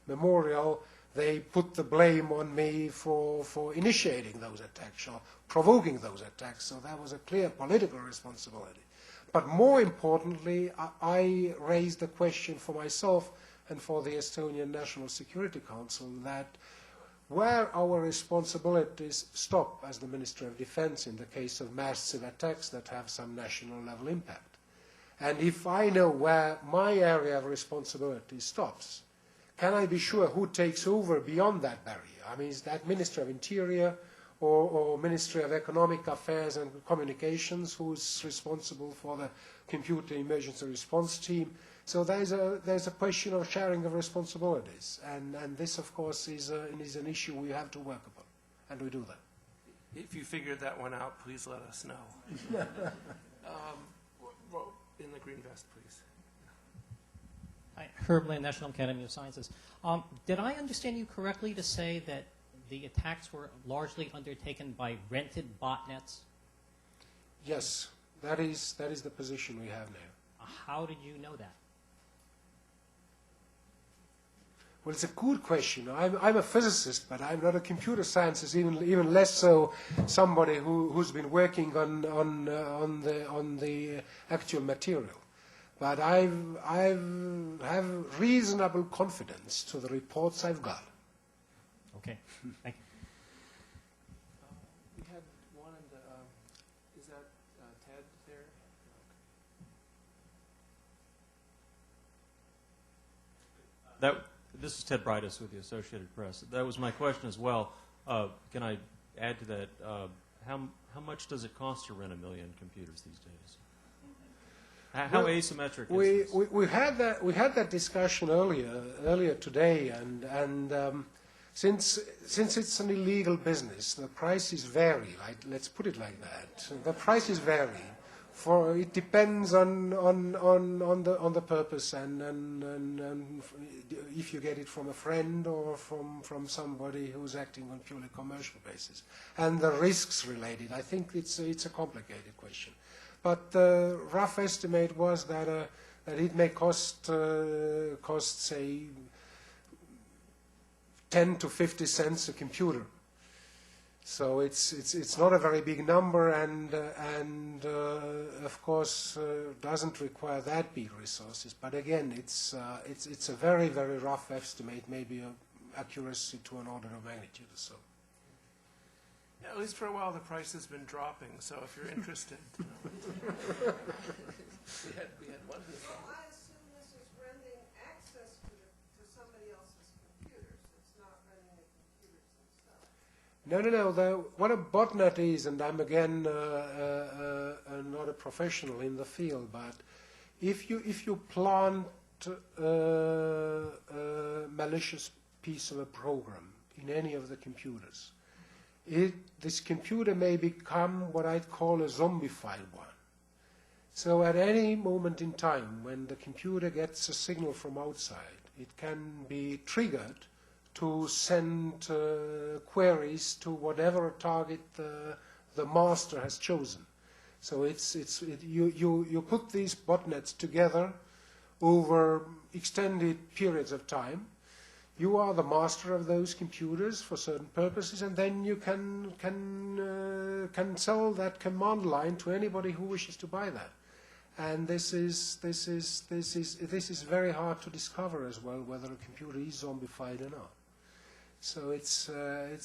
memorial. They put the blame on me for initiating those attacks or provoking those attacks. So that was a clear political responsibility. But more importantly, I raised the question for myself and for the Estonian National Security Council, that where our responsibilities stop as the Minister of Defense in the case of massive attacks that have some national level impact. And if I know where my area of responsibility stops, can I be sure who takes over beyond that barrier? I mean, is that Minister of Interior or Ministry of Economic Affairs and Communications who's responsible for the computer emergency response team? So there's a question of sharing of responsibilities, and this, of course, is an issue we have to work upon, and we do that. If you figured that one out, please let us know. In the green vest, please. Hi, Herb Land, National Academy of Sciences. Did I understand you correctly to say that the attacks were largely undertaken by rented botnets? Yes, that is the position we have now. How did you know that? Well, it's a good question. I'm a physicist, but I'm not a computer scientist, even less so somebody who's been working on the actual material. But I have reasonable confidence to the reports I've got. Okay, thank you. We had one in the, is that Ted there? This is Ted Brightus with the Associated Press. That was my question as well. Can I add to that? How much does it cost to rent 1 million computers these days? How asymmetric is this? We had that discussion earlier today, and since it's an illegal business, the prices vary. Let's put it like that. The prices vary. For it depends on the purpose and if you get it from a friend or from somebody who's acting on purely commercial basis, and the risks related. I think it's a complicated question, but the rough estimate was that it may cost say 10 to 50 cents a computer. So it's not a very big number, and of course doesn't require that big resources. But again, it's a very, very rough estimate, maybe accuracy to an order of magnitude or so. Yeah, at least for a while the price has been dropping. So if you're interested, we had one. Well, I assume this is renting access to somebody else's computers. It's not renting the computers themselves. No. What a botnet is, and I'm again not a professional in the field, but if you plant a malicious piece of a program in any of the computers, this computer may become what I'd call a zombified one. So at any moment in time, when the computer gets a signal from outside, it can be triggered to send queries to whatever target the master has chosen. So you put these botnets together over extended periods of time. You are the master of those computers for certain purposes, and then you can sell that command line to anybody who wishes to buy that. And this is very hard to discover as well, whether a computer is zombified or not. So it's a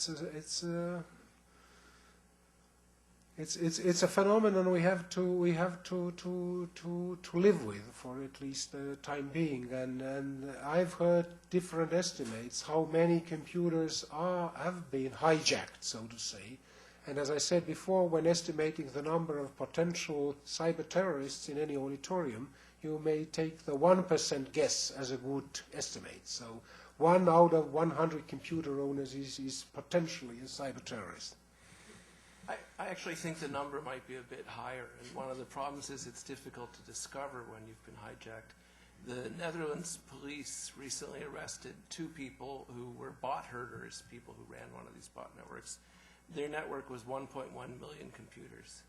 phenomenon we have to live with for at least the time being. And I've heard different estimates how many computers have been hijacked, so to say. And as I said before, when estimating the number of potential cyber terrorists in any auditorium, you may take the 1% guess as a good estimate. So 1 out of 100 computer owners is potentially a cyber terrorist. I actually think the number might be a bit higher, and one of the problems is it's difficult to discover when you've been hijacked. The Netherlands police recently arrested 2 people who were bot herders, people who ran one of these bot networks. Their network was 1.1 million computers.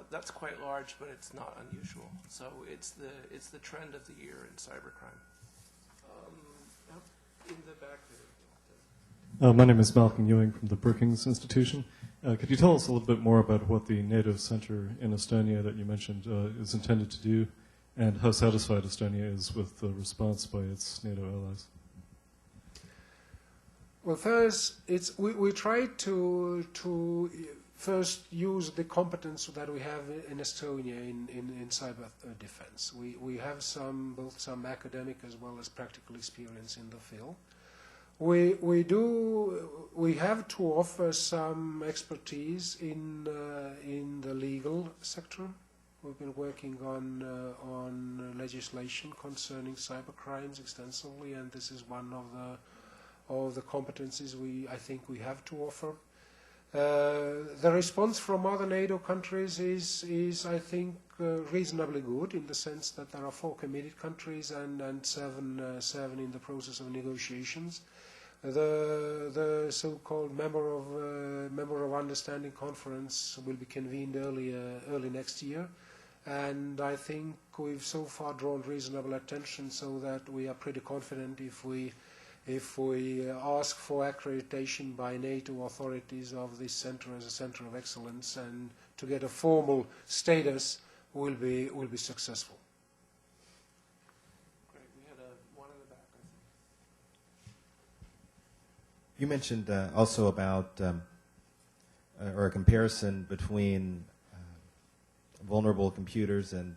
That's quite large, but it's not unusual. So it's the trend of the year in cybercrime. Up in the back there. My name is Malcolm Ewing from the Brookings Institution. Could you tell us a little bit more about what the NATO center in Estonia that you mentioned is intended to do, and how satisfied Estonia is with the response by its NATO allies? Well, first, we try to first use the competence that we have in Estonia in cyber defense. We have both some academic as well as practical experience in the field. We have to offer some expertise in the legal sector. We've been working on legislation concerning cybercrimes extensively, and this is one of the competencies I think we have to offer. The response from other NATO countries is I think, reasonably good, in the sense that there are 4 committed countries and seven in the process of negotiations. The so-called Member of Understanding Conference will be convened early next year, and I think we've so far drawn reasonable attention, so that we are pretty confident if we ask for accreditation by NATO authorities of this center as a center of excellence, and to get a formal status, will be successful. Great. We had one in the back, I You mentioned also about, or a comparison between vulnerable computers and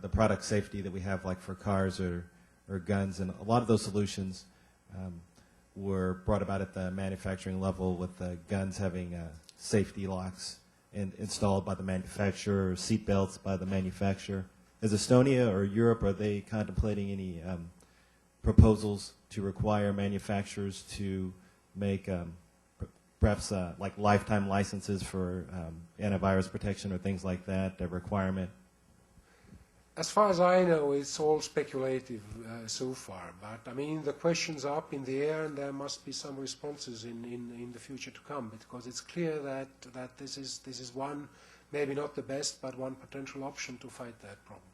the product safety that we have, like for cars or guns, and a lot of those solutions were brought about at the manufacturing level, with guns having safety locks installed by the manufacturer, or seat belts by the manufacturer. Is Estonia or Europe, are they contemplating any proposals to require manufacturers to make perhaps like lifetime licenses for antivirus protection or things like that, a requirement? As far as I know, it's all speculative so far. But I mean, the questions are up in the air, and there must be some responses in the future to come, because it's clear that this is one, maybe not the best, but one potential option to fight that problem.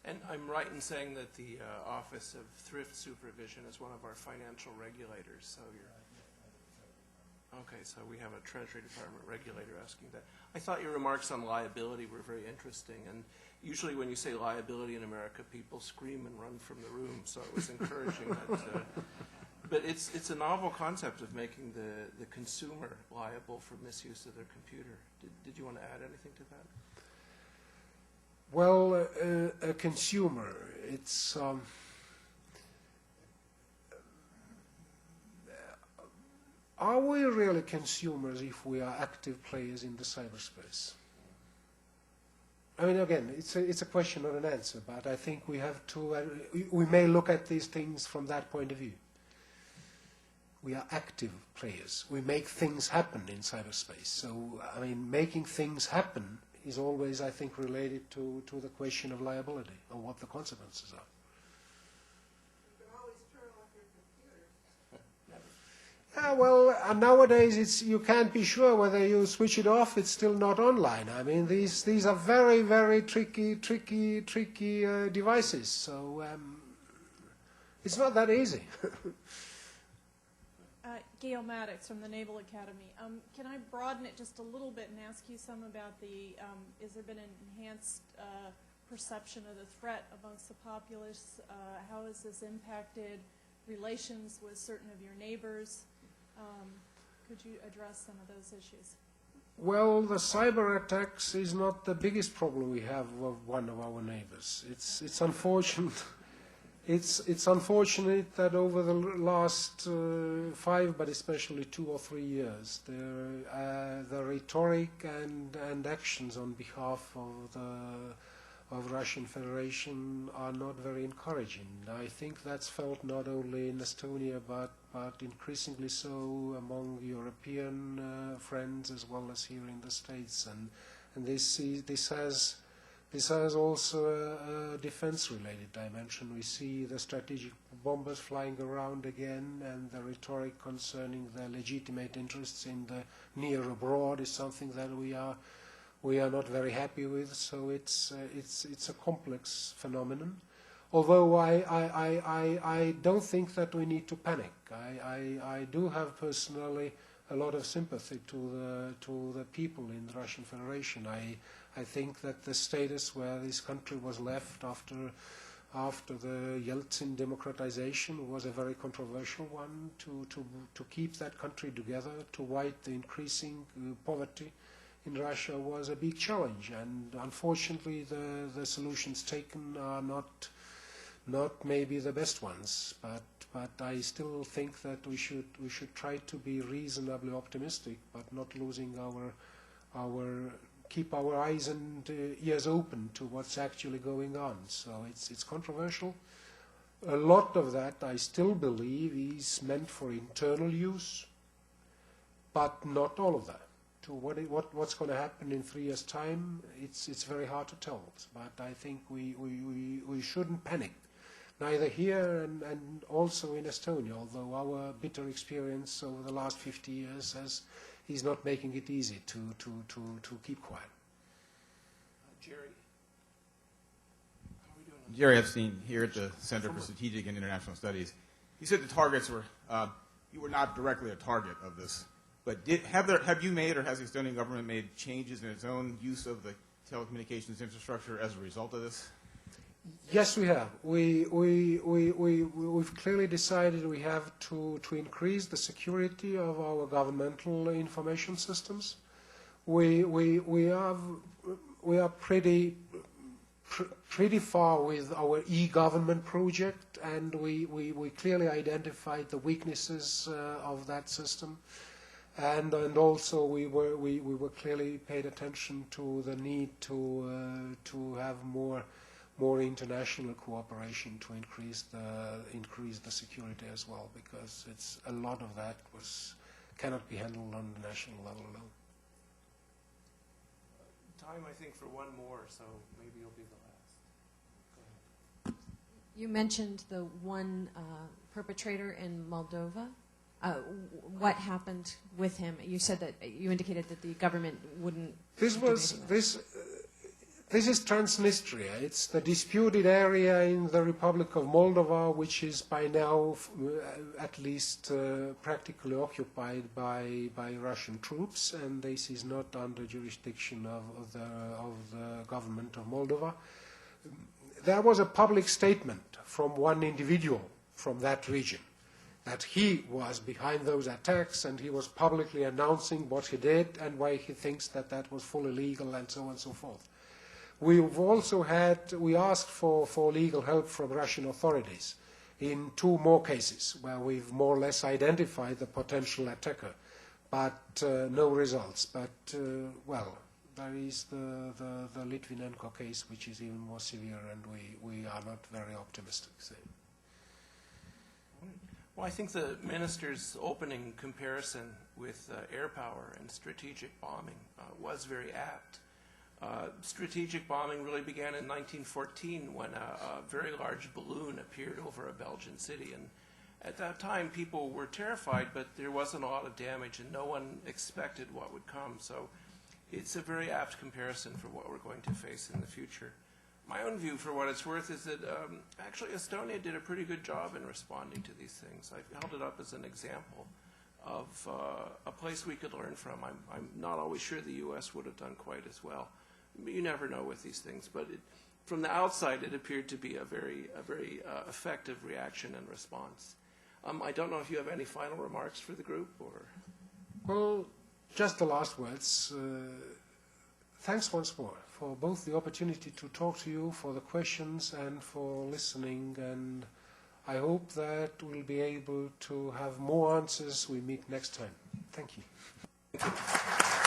And I'm right in saying that the Office of Thrift Supervision is one of our financial regulators. So you're okay. So we have a Treasury Department regulator asking that. I thought your remarks on liability were very interesting, and usually when you say liability in America, people scream and run from the room. So it was encouraging that. But it's a novel concept of making the consumer liable for misuse of their computer. Did you want to add anything to that? Well, a consumer, it's are we really consumers if we are active players in the cyberspace? I mean, again, it's a question, not an answer, but I think we have to, we may look at these things from that point of view. We are active players. We make things happen in cyberspace. So, I mean, making things happen is always, I think, related to the question of liability and what the consequences are. You can always turn off your computer. Well, nowadays you can't be sure whether you switch it off, it's still not online. I mean, these are very, very tricky devices. So it's not that easy. Gail Maddox from the Naval Academy. Can I broaden it just a little bit and ask you some about is there been an enhanced perception of the threat amongst the populace? How has this impacted relations with certain of your neighbors? Could you address some of those issues? Well, the cyber attacks is not the biggest problem we have with one of our neighbors. It's unfortunate. It's unfortunate that over the last 5, but especially 2 or 3 years, the rhetoric and actions on behalf of Russian Federation are not very encouraging. I think that's felt not only in Estonia, but increasingly so among European friends as well as here in the States. And this has also a defense-related dimension. We see the strategic bombers flying around again, and the rhetoric concerning the legitimate interests in the near abroad is something that we are not very happy with. So it's a complex phenomenon. Although I don't think that we need to panic. I do have personally a lot of sympathy to the people in the Russian Federation. I think that the status where this country was left after the Yeltsin democratization was a very controversial one. To keep that country together, to fight the increasing poverty in Russia was a big challenge. And unfortunately, the solutions taken are not maybe the best ones. But I still think that we should try to be reasonably optimistic, but not losing keep our eyes and ears open to what's actually going on. So it's controversial. A lot of that, I still believe, is meant for internal use, but not all of that. To what's going to happen in 3 years' time, it's very hard to tell. But I think we shouldn't panic, neither here and also in Estonia, although our bitter experience over the last 50 years is not making it easy to keep quiet. Jerry. How are we doing? Jerry Epstein here at the Center for Strategic and International Studies. You said the targets were, you were not directly a target of this, but have you made, or has the Estonian government made changes in its own use of the telecommunications infrastructure as a result of this? Yes, we have. We've clearly decided we have to increase the security of our governmental information systems. We are pretty far with our e-government project, and we clearly identified the weaknesses of that system, and also we were clearly paid attention to the need to have more international cooperation to increase the security as well, because it's a lot of that cannot be handled on the national level alone. Time, I think, for one more, so maybe you'll be the last. Go ahead. You mentioned the one perpetrator in Moldova. What happened with him? You said that you indicated that the government wouldn't. This is Transnistria. It's the disputed area in the Republic of Moldova, which is by now at least practically occupied by Russian troops, and this is not under jurisdiction of the government of Moldova. There was a public statement from one individual from that region that he was behind those attacks, and he was publicly announcing what he did and why he thinks that that was fully legal, and so on and so forth. We've also we asked for legal help from Russian authorities in 2 more cases where we've more or less identified the potential attacker, but no results. But, well, there is the Litvinenko case, which is even more severe, and we are not very optimistic. So. Well, I think the minister's opening comparison with air power and strategic bombing was very apt. Strategic bombing really began in 1914 when a very large balloon appeared over a Belgian city. And at that time, people were terrified, but there wasn't a lot of damage, and no one expected what would come. So it's a very apt comparison for what we're going to face in the future. My own view, for what it's worth, is that actually Estonia did a pretty good job in responding to these things. I held it up as an example of a place we could learn from. I'm not always sure the U.S. would have done quite as well. You never know with these things, but from the outside, it appeared to be a very effective reaction and response. I don't know if you have any final remarks for the group, or. Well, just the last words. Thanks once more for both the opportunity to talk to you, for the questions, and for listening. And I hope that we'll be able to have more answers we meet next time. Thank you. Thank you.